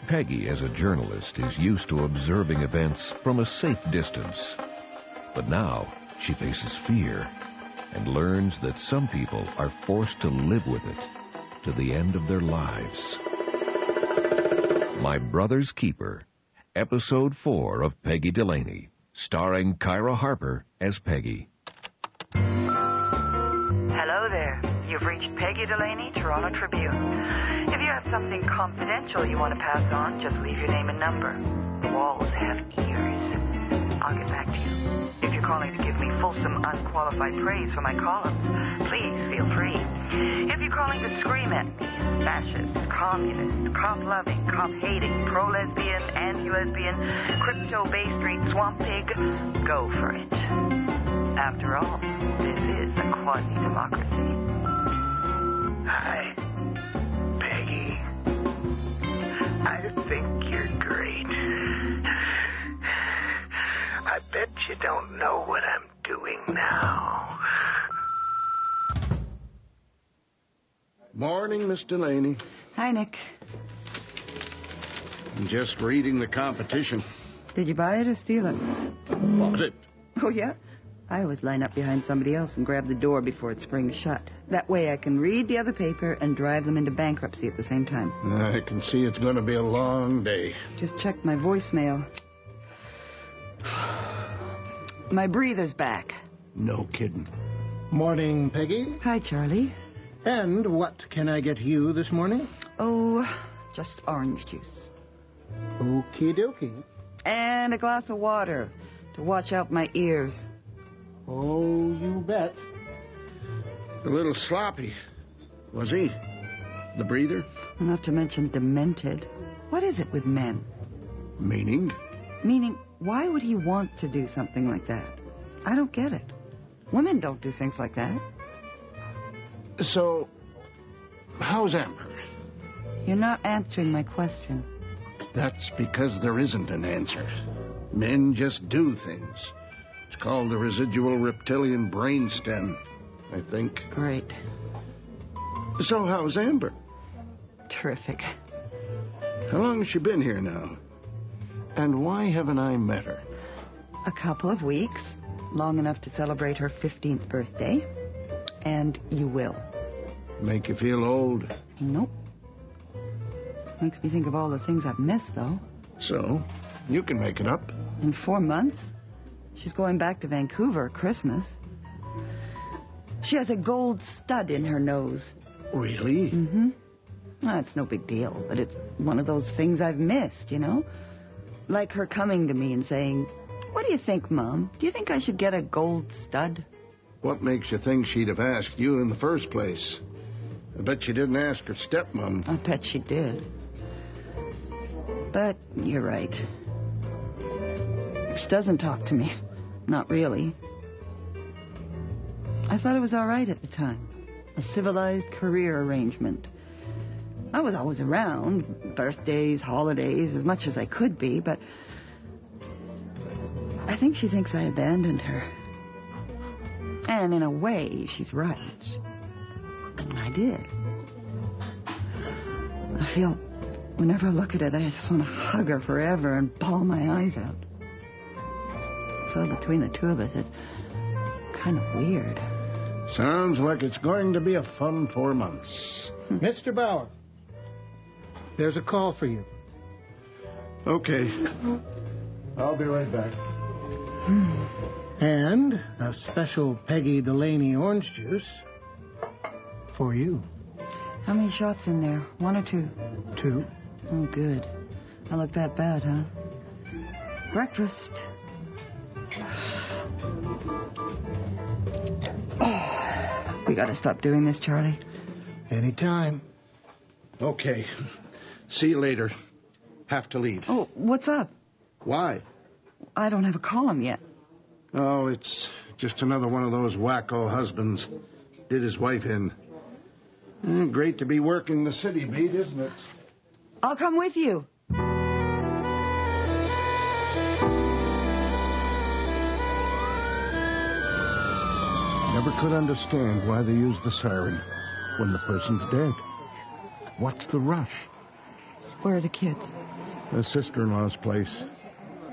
Peggy, as a journalist, is used to observing events from a safe distance. But now she faces fear and learns that some people are forced to live with it to the end of their lives. My Brother's Keeper, Episode 4 of Peggy Delaney, starring Kyra Harper as Peggy. Hello there. You've reached Peggy Delaney, Toronto Tribune. If you have something confidential you want to pass on, just leave your name and number. Walls have ears. I'll get back to you. If you're calling to give me fulsome, unqualified praise for my columns, please feel free. If you're calling to scream at me, fascist, communist, cop-loving, cop-hating, pro-lesbian, anti-lesbian, crypto-Bay Street swamp pig, go for it. After all, this is a quasi-democracy. Hi, Peggy. I think you're great. I bet you don't know what I'm doing now. Morning, Miss Delaney. Hi, Nick. I'm just reading the competition. Did you buy it or steal it? Bought it. Oh, yeah? I always line up behind somebody else and grab the door before it springs shut. That way I can read the other paper and drive them into bankruptcy at the same time. I can see it's going to be a long day. Just checked my voicemail. My breather's back. No kidding. Morning, Peggy. Hi, Charlie. And what can I get you this morning? Oh, just orange juice. Okie dokie. And a glass of water to wash out my ears. Oh, you bet. A little sloppy. Was he? The breather? Not to mention demented. What is it with men? Meaning? Meaning, why would he want to do something like that? I don't get it. Women don't do things like that. So, how's Amber? You're not answering my question. That's because there isn't an answer. Men just do things. It's called the residual reptilian brainstem, I think. Great. So how's Amber? Terrific. How long has she been here now? And why haven't I met her? A couple of weeks. Long enough to celebrate her 15th birthday. And you will. Make you feel old? Nope. Makes me think of all the things I've missed, though. So, you can make it up. In 4 months? She's going back to Vancouver at Christmas. She has a gold stud in her nose. Really? Mm-hmm. Well, it's no big deal, but it's one of those things I've missed, you know? Like her coming to me and saying, "What do you think, Mom? Do you think I should get a gold stud?" What makes you think she'd have asked you in the first place? I bet she didn't ask her stepmom. I bet she did. But you're right. She doesn't talk to me. Not really. I thought it was all right at the time. A civilized career arrangement. I was always around, birthdays, holidays, as much as I could be, but I think she thinks I abandoned her. And in a way, she's right. I did. I feel, whenever I look at her, I just want to hug her forever and bawl my eyes out. So between the two of us, it's kind of weird. Sounds like it's going to be a fun 4 months. Mr. Bauer, there's a call for you. Okay. I'll be right back. And a special Peggy Delaney orange juice for you. How many shots in there? 1 or 2? 2. Oh, good. I look that bad, huh? Breakfast. Oh, we gotta stop doing this, Charlie. Anytime. Okay. See you later. Have to leave. Oh, what's up? Why? I don't have a column yet. Oh, it's just another one of those wacko husbands. Did his wife in. Great to be working the city beat, isn't it? I'll come with you. Never could understand why they use the siren when the person's dead. What's the rush? Where are the kids? A sister-in-law's place.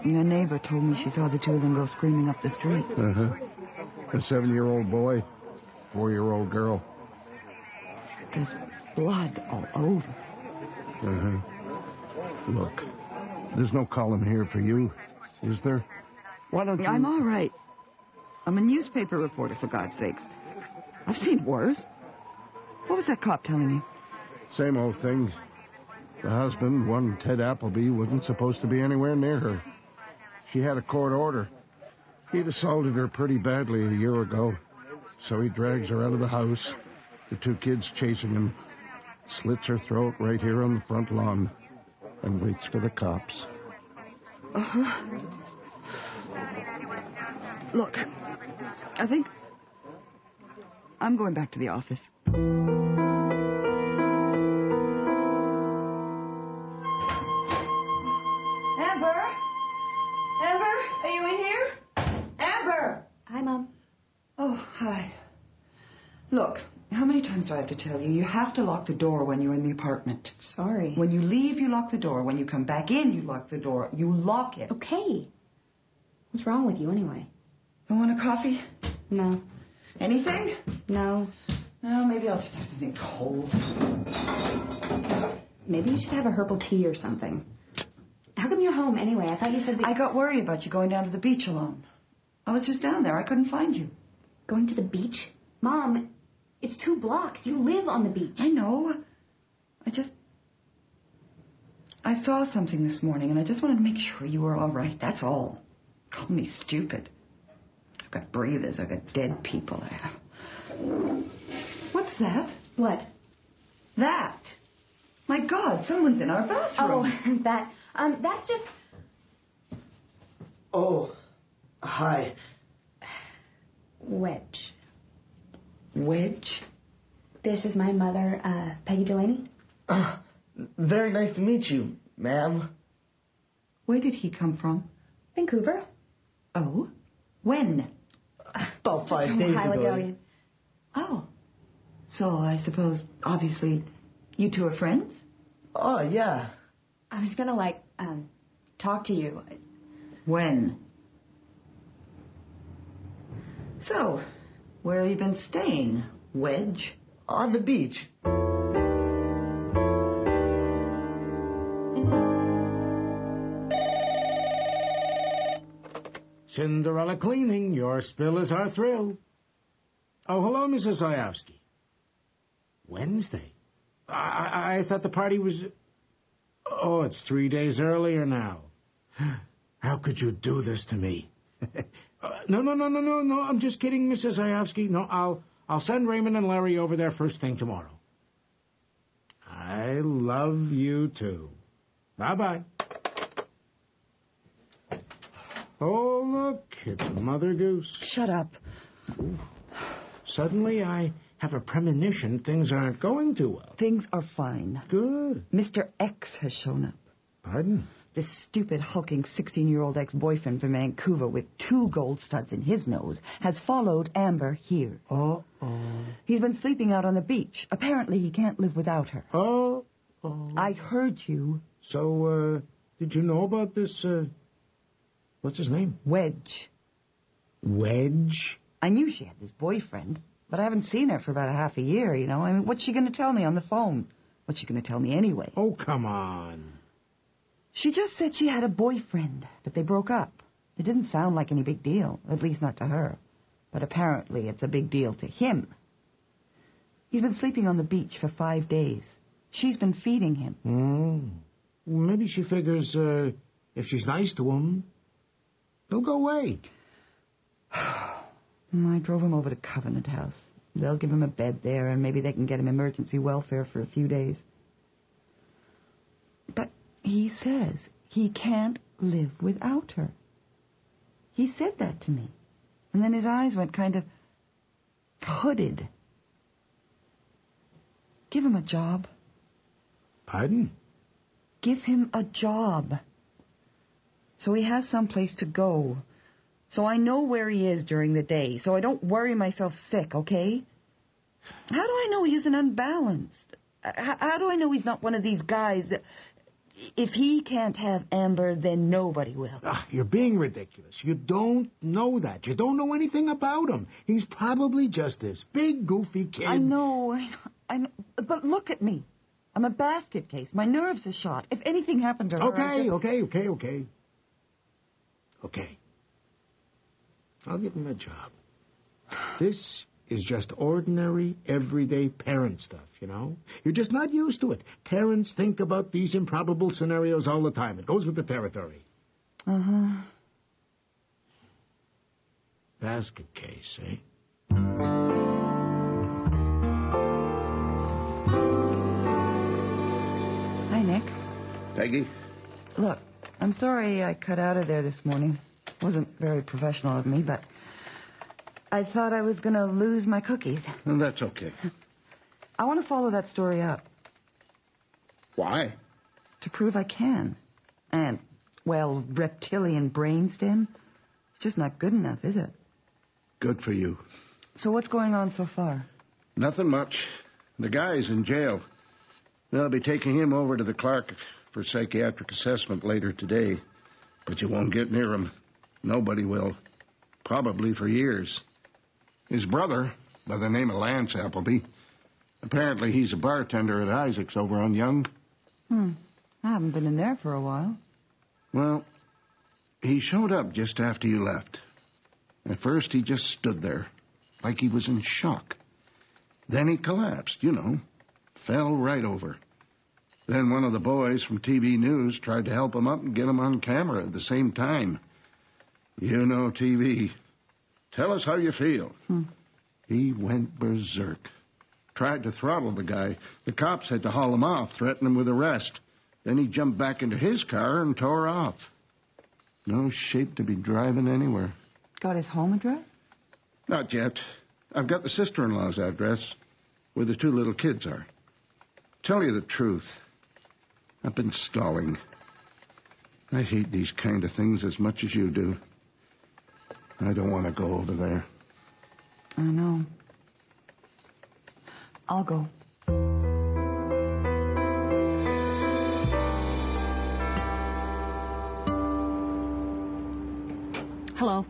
And a neighbor told me she saw the two of them go screaming up the street. Uh-huh. A 7-year-old boy, 4-year-old girl. There's blood all over. Uh-huh. Look, there's no column here for you, is there? Why don't you... I'm all right. I'm a newspaper reporter, for God's sakes. I've seen worse. What was that cop telling you? Same old thing. The husband, one Ted Appleby, wasn't supposed to be anywhere near her. She had a court order. He'd assaulted her pretty badly a year ago. So he drags her out of the house. The two kids chasing him. Slits her throat right here on the front lawn. And waits for the cops. Uh-huh. Look, I think I'm going back to the office. Amber? Amber, are you in here? Amber! Hi, Mom. Oh, hi. Look, how many times do I have to tell you? You have to lock the door when you're in the apartment. Sorry. When you leave, you lock the door. When you come back in, you lock the door. You lock it. Okay. What's wrong with you anyway? You want a coffee? No. Anything? No. Oh, maybe I'll just have something cold. Maybe you should have a herbal tea or something. How come you're home anyway? I thought you said that... I got worried about you going down to the beach alone. I was just down there. I couldn't find you. Going to the beach? Mom, it's 2 blocks. You live on the beach. I know. I saw something this morning, and I just wanted to make sure you were all right. That's all. Call me stupid. I've got breathers. I've got dead people. What's that? What? That. My God, someone's in our bathroom. Oh, that. That's just... Oh, hi. Wedge. Wedge? This is my mother, Peggy Delaney. Very nice to meet you, ma'am. Where did he come from? Vancouver. Oh? When? About 5 days ago. Oh. So I suppose, obviously, you two are friends? Oh, yeah. I was gonna, talk to you. When? So, where have you been staying, Wedge? On the beach. Cinderella Cleaning, your spill is our thrill. Oh, hello, Mrs. Zayowski. Wednesday? I thought the party was... Oh, it's 3 days earlier now. How could you do this to me? No, I'm just kidding, Mrs. Zayowski. No, I'll send Raymond and Larry over there first thing tomorrow. I love you, too. Bye-bye. Oh, look, it's Mother Goose. Shut up. Suddenly I have a premonition things aren't going too well. Things are fine. Good. Mr. X has shown up. Pardon? This stupid, hulking 16-year-old ex-boyfriend from Vancouver with 2 gold studs in his nose has followed Amber here. Uh-oh. He's been sleeping out on the beach. Apparently he can't live without her. Oh. I heard you. So, did you know about this, what's his name? Wedge. Wedge? I knew she had this boyfriend, but I haven't seen her for about a half a year, you know. I mean, what's she going to tell me on the phone? What's she going to tell me anyway? Oh, come on. She just said she had a boyfriend, but they broke up. It didn't sound like any big deal, at least not to her. But apparently it's a big deal to him. He's been sleeping on the beach for 5 days. She's been feeding him. Well, maybe she figures, if she's nice to him, he'll go away. I drove him over to Covenant House. They'll give him a bed there, and maybe they can get him emergency welfare for a few days. But he says he can't live without her. He said that to me. And then his eyes went kind of hooded. Give him a job. Pardon? Give him a job. So he has someplace to go. So I know where he is during the day, so I don't worry myself sick, okay? How do I know he isn't unbalanced? How do I know he's not one of these guys that... If he can't have Amber, then nobody will. You're being ridiculous. You don't know that. You don't know anything about him. He's probably just this big, goofy kid. I know. But look at me. I'm a basket case. My nerves are shot. If anything happened to her... Okay. I'll give him a job. This is just ordinary, everyday parent stuff, you know? You're just not used to it. Parents think about these improbable scenarios all the time. It goes with the territory. Uh-huh. Basket case, eh? Hi, Nick. Peggy? Look, I'm sorry I cut out of there this morning. Wasn't very professional of me, but I thought I was going to lose my cookies. Well, that's okay. I want to follow that story up. Why? To prove I can. And, well, reptilian brainstem, it's just not good enough, is it? Good for you. So what's going on so far? Nothing much. The guy's in jail. They'll be taking him over to the Clark for psychiatric assessment later today. But you won't get near him. Nobody will. Probably for years. His brother, by the name of Lance Appleby, apparently he's a bartender at Isaac's over on Yonge. I haven't been in there for a while. Well, he showed up just after you left. At first, he just stood there, like he was in shock. Then he collapsed, you know, fell right over. Then one of the boys from TV News tried to help him up and get him on camera at the same time. You know TV. Tell us how you feel. He went berserk. Tried to throttle the guy. The cops had to haul him off, threaten him with arrest. Then he jumped back into his car and tore off. No shape to be driving anywhere. Got his home address? Not yet. I've got the sister-in-law's address, where the two little kids are. Tell you the truth, I've been stalling. I hate these kind of things as much as you do. I don't want to go over there. I know. I'll go. Hello.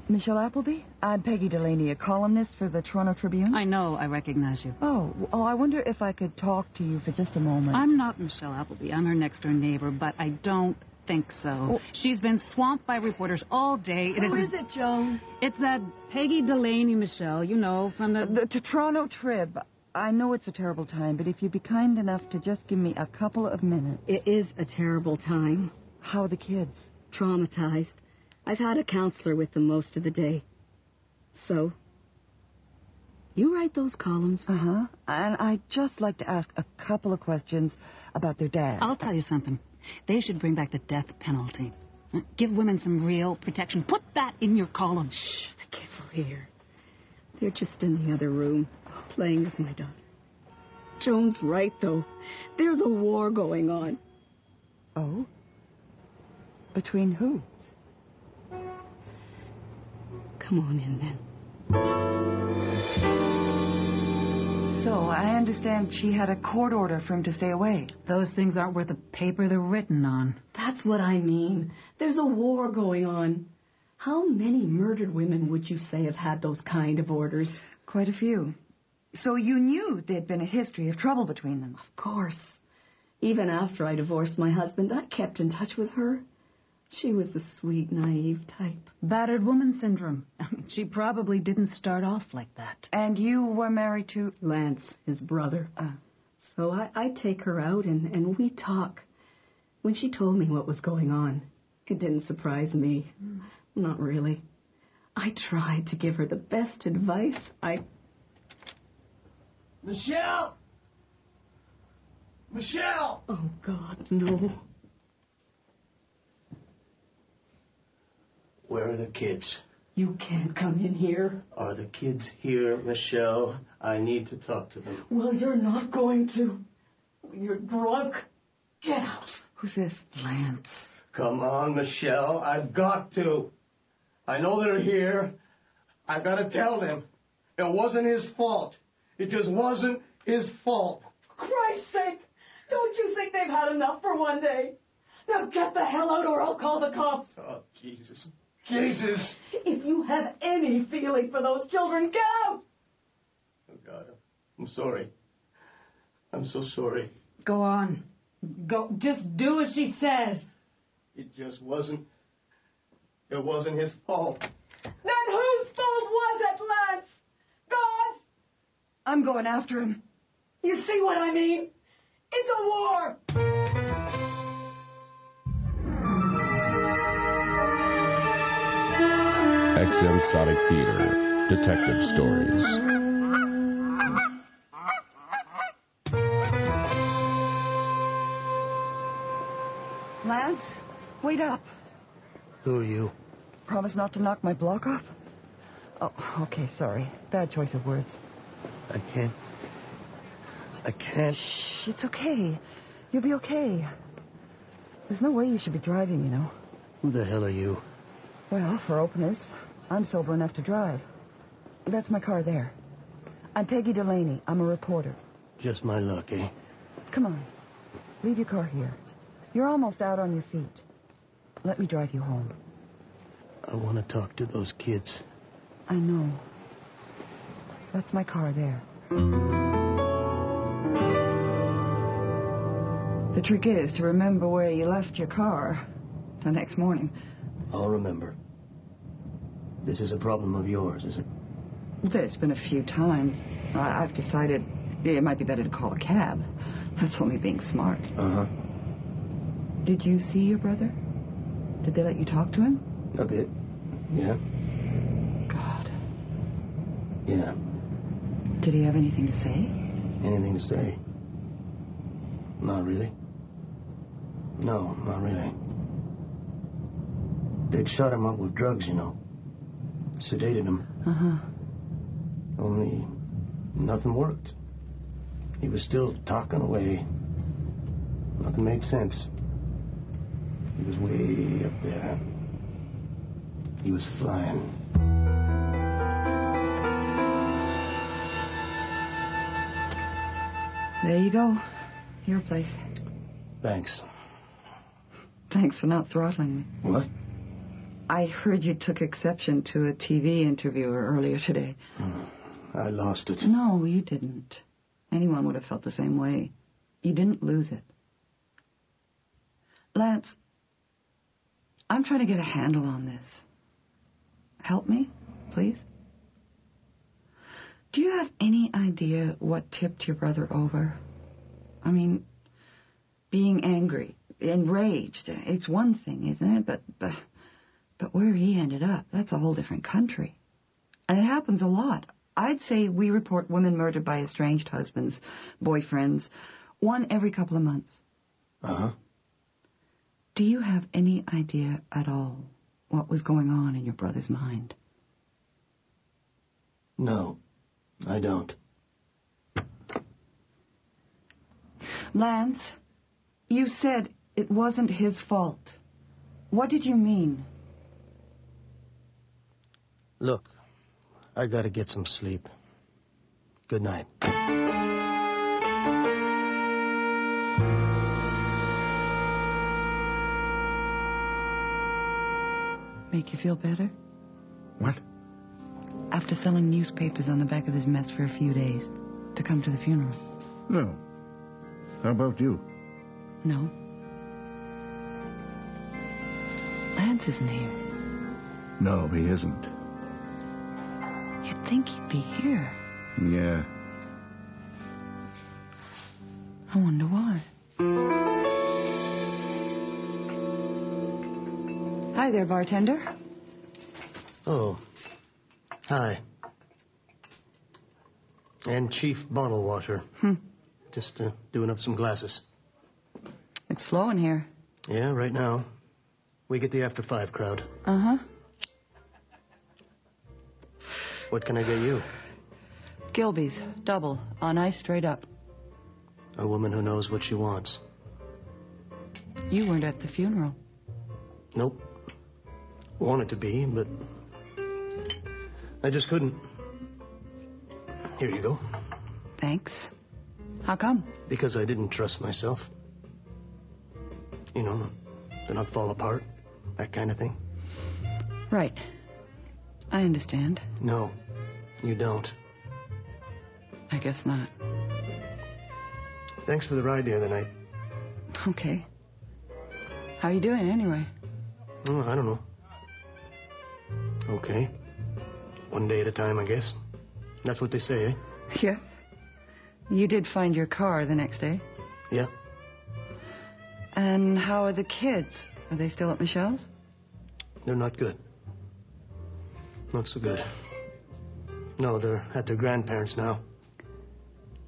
Michelle Appleby? I'm Peggy Delaney, a columnist for the Toronto Tribune. I know I recognize you. Oh, I wonder if I could talk to you for just a moment. I'm not Michelle Appleby. I'm her next-door neighbor, but I don't think so. Oh. She's been swamped by reporters all day. Who is it, Joan? It's that Peggy Delaney, Michelle, you know, from the Toronto Trib. I know it's a terrible time, but if you'd be kind enough to just give me a couple of minutes. It is a terrible time. How are the kids? Traumatized. I've had a counselor with them most of the day. So, you write those columns? Uh-huh. And I'd just like to ask a couple of questions about their dad. I'll tell you something. They should bring back the death penalty. Give women some real protection. Put that in your column. Shh, the kids will hear. They're just in the other room, playing with my daughter. Joan's right, though. There's a war going on. Oh? Between who? Come on in, then. So, I understand she had a court order for him to stay away. Those things aren't worth the paper they're written on. That's what I mean. There's a war going on. How many murdered women would you say have had those kind of orders? Quite a few. So you knew there'd been a history of trouble between them? Of course. Even after I divorced my husband, I kept in touch with her. She was the sweet, naive type. Battered woman syndrome. She probably didn't start off like that. And you were married to? Lance, his brother. So I'd take her out and we'd talk. When she told me what was going on, it didn't surprise me. Not really. I tried to give her the best advice. Michelle! Michelle! Oh, God, no. Where are the kids? You can't come in here. Are the kids here, Michelle? I need to talk to them. Well, you're not going to. You're drunk. Get out. Who's this? Lance. Come on, Michelle. I've got to. I know they're here. I've got to tell them. It wasn't his fault. It just wasn't his fault. For Christ's sake, Don't you think they've had enough for one day? Now get the hell out or I'll call the cops. Oh, Jesus. Jesus! If you have any feeling for those children, get out! Oh, God. I'm sorry. I'm so sorry. Go on. Go. Just do as she says. It just wasn't... It wasn't his fault. Then whose fault was it, Lance? God's? I'm going after him. You see what I mean? It's a war! XM Sonic Theater, Detective Stories. Lance, wait up. Who are you? Promise not to knock my block off? Oh, okay, sorry. Bad choice of words. I can't. Shh, it's okay. You'll be okay. There's no way you should be driving, you know. Who the hell are you? Well, for openness, I'm sober enough to drive. That's my car there. I'm Peggy Delaney. I'm a reporter. Just my luck, eh? Come on. Leave your car here. You're almost out on your feet. Let me drive you home. I want to talk to those kids. I know. That's my car there. The trick is to remember where you left your car the next morning. I'll remember. This is a problem of yours, is it? There's been a few times. I've decided it might be better to call a cab. That's only being smart. Uh-huh. Did you see your brother? Did they let you talk to him? A bit. Yeah. God. Yeah. Did he have anything to say? Anything to say? Not really. No, not really. They'd shot him up with drugs, you know. Sedated him. Uh-huh. Only nothing worked. He was still talking away. Nothing made sense. He was way up there. He was flying. There you go. Your place. Thanks. Thanks for not throttling me. What? I heard you took exception to a TV interviewer earlier today. I lost it. No, you didn't. Anyone would have felt the same way. You didn't lose it. Lance, I'm trying to get a handle on this. Help me, please? Do you have any idea what tipped your brother over? I mean, being angry, enraged, it's one thing, isn't it? But where he ended up, that's a whole different country. And it happens a lot. I'd say we report women murdered by estranged husbands, boyfriends, one every couple of months. Uh-huh. Do you have any idea at all what was going on in your brother's mind? No, I don't. Lance, you said it wasn't his fault. What did you mean? Look, I gotta get some sleep. Good night. Make you feel better? What? After selling newspapers on the back of this mess for a few days, to come to the funeral. No. How about you? No. Lance isn't here. No, he isn't. You'd think he'd be here. Yeah. I wonder why. Hi there, bartender. Oh. Hi. And chief bottle washer. Just doing up some glasses. It's slow in here. Yeah, right now. We get the after 5 crowd. Uh-huh. What can I get you? Gilby's, double, on ice straight up. A woman who knows what she wants. You weren't at the funeral. Nope. Wanted to be, but I just couldn't. Here you go. Thanks. How come? Because I didn't trust myself. You know, to not fall apart, that kind of thing. Right. I understand. No, you don't. I guess not. Thanks for the ride the other night. Okay. How you doing, anyway? Oh, I don't know. Okay. One day at a time, I guess. That's what they say, eh? Yeah. You did find your car the next day? Yeah. And how are the kids? Are they still at Michelle's? They're not good. Not so good. No, they're at their grandparents' now.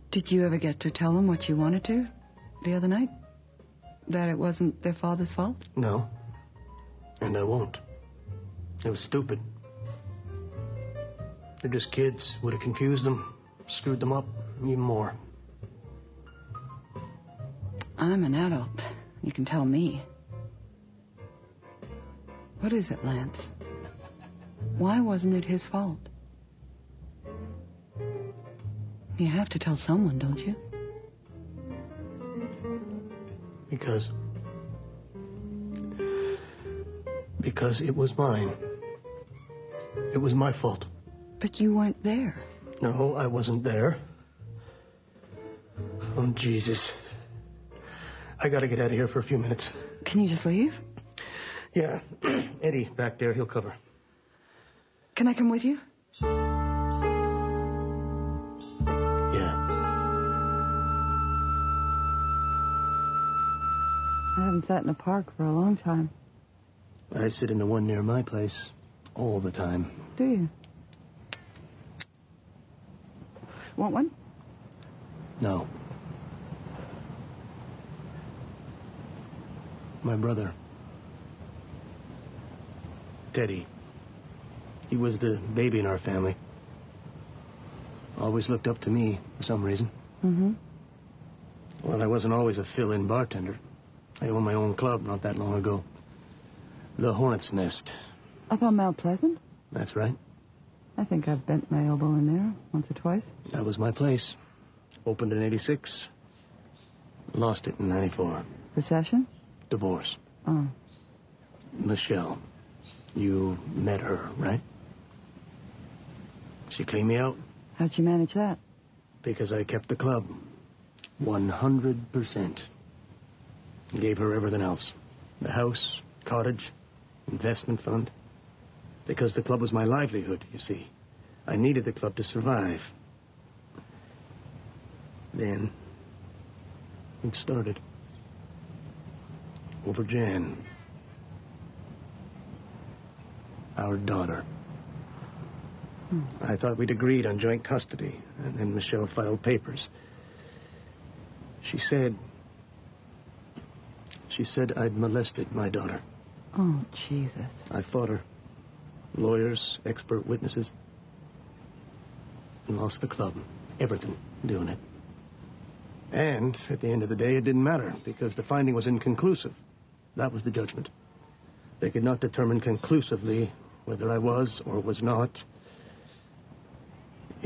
Did you ever get to tell them what you wanted to the other night? That it wasn't their father's fault? No. And I won't. It was stupid. They're just kids. Would have confused them, screwed them up even more. I'm an adult. You can tell me. What is it, Lance? Why wasn't it his fault? You have to tell someone, don't you? Because it was mine. It was my fault. But you weren't there. No, I wasn't there. Oh, Jesus. I gotta get out of here for a few minutes. Can you just leave? Yeah. Eddie, back there, he'll cover. Can I come with you? Yeah. I haven't sat in a park for a long time. I sit in the one near my place all the time. Do you? Want one? No. My brother, Teddy, he was the baby in our family. Always looked up to me for some reason. Mm-hmm. Well, I wasn't always a fill-in bartender. I owned my own club not that long ago. The Hornet's Nest. Up on Mount Pleasant? That's right. I think I've bent my elbow in there once or twice. That was my place. Opened in 86. Lost it in 94. Recession? Divorce. Oh. Michelle. You met her, right? She cleaned me out. How'd you manage that? Because I kept the club. 100%. Gave her everything else. The house, cottage, investment fund. Because the club was my livelihood, you see. I needed the club to survive. Then, it started. Over Jan. Our daughter. I thought we'd agreed on joint custody, and then Michelle filed papers. She said I'd molested my daughter. Oh, Jesus. I fought her. Lawyers, expert witnesses. And lost the club. Everything doing it. And at the end of the day, it didn't matter, because the finding was inconclusive. That was the judgment. They could not determine conclusively whether I was or was not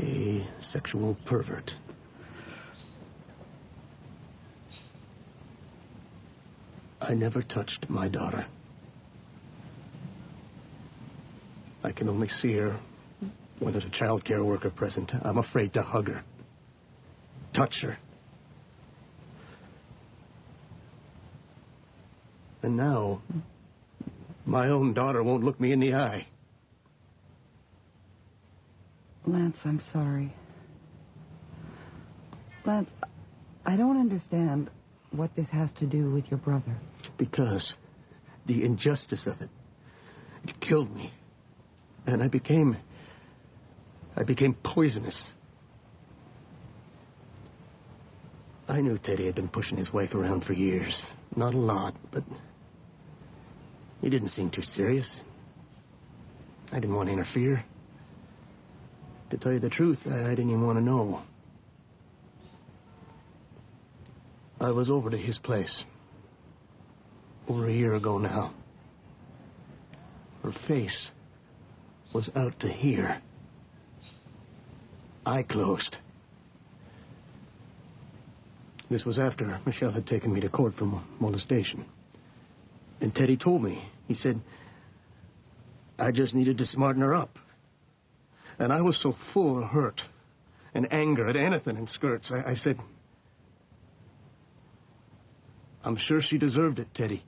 a sexual pervert. I never touched my daughter. I can only see her when there's a child care worker present. I'm afraid to hug her, touch her. And now, my own daughter won't look me in the eye. Lance, I'm sorry. Lance, I don't understand what this has to do with your brother. Because the injustice of it killed me. And I became poisonous. I knew Teddy had been pushing his wife around for years. Not a lot, but he didn't seem too serious. I didn't want to interfere. To tell you the truth, I didn't even want to know. I was over to his place. Over a year ago now. Her face was out to here. Eye closed. This was after Michelle had taken me to court for molestation. And Teddy told me, he said, I just needed to smarten her up. And I was so full of hurt and anger at anything in skirts, I said, I'm sure she deserved it, Teddy.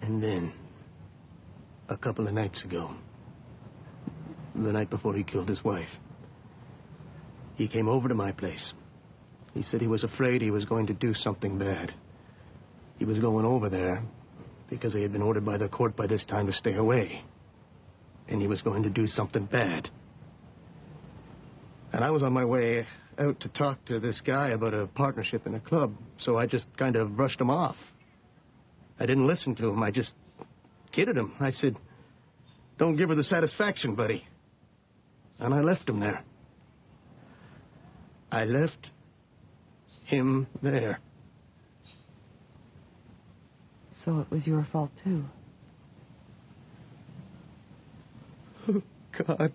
And then, a couple of nights ago, the night before he killed his wife, he came over to my place. He said he was afraid he was going to do something bad. He was going over there because he had been ordered by the court by this time to stay away. And he was going to do something bad. And I was on my way out to talk to this guy about a partnership in a club, so I just kind of brushed him off. I didn't listen to him. I just kidded him. I said, don't give her the satisfaction, buddy. And I left him there. I left him there. So it was your fault, too. Oh, God.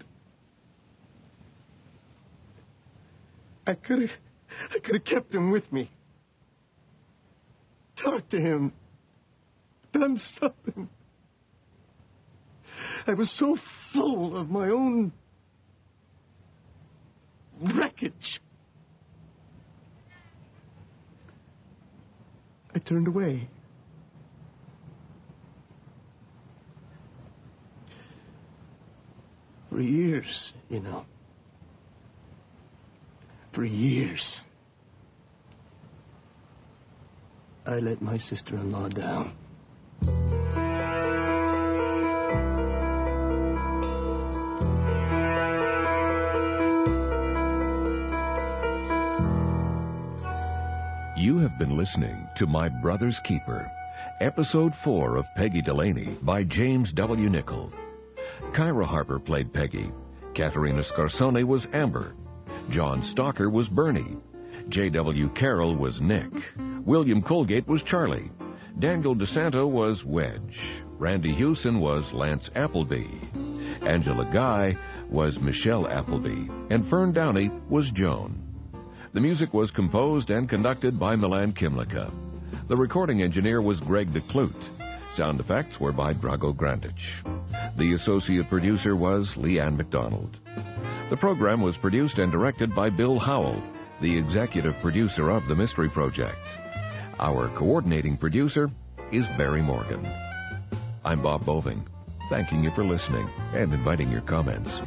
I could have kept him with me. Talked to him. Done something. I was so full of my own wreckage. I turned away. For years, you know. For years. I let my sister-in-law down. You have been listening to My Brother's Keeper, Episode 4 of Peggy Delaney by James W. Nichol. Kyra Harper played Peggy. Katerina Scarsone was Amber. John Stalker was Bernie. J.W. Carroll was Nick. William Colgate was Charlie. Daniel DeSanto was Wedge. Randy Hewson was Lance Appleby. Angela Guy was Michelle Appleby. And Fern Downey was Joan. The music was composed and conducted by Milan Kimlicka. The recording engineer was Greg DeClute. Sound effects were by Drago Grandich. The associate producer was Leanne McDonald. The program was produced and directed by Bill Howell, the executive producer of The Mystery Project. Our coordinating producer is Barry Morgan. I'm Bob Boving, thanking you for listening and inviting your comments.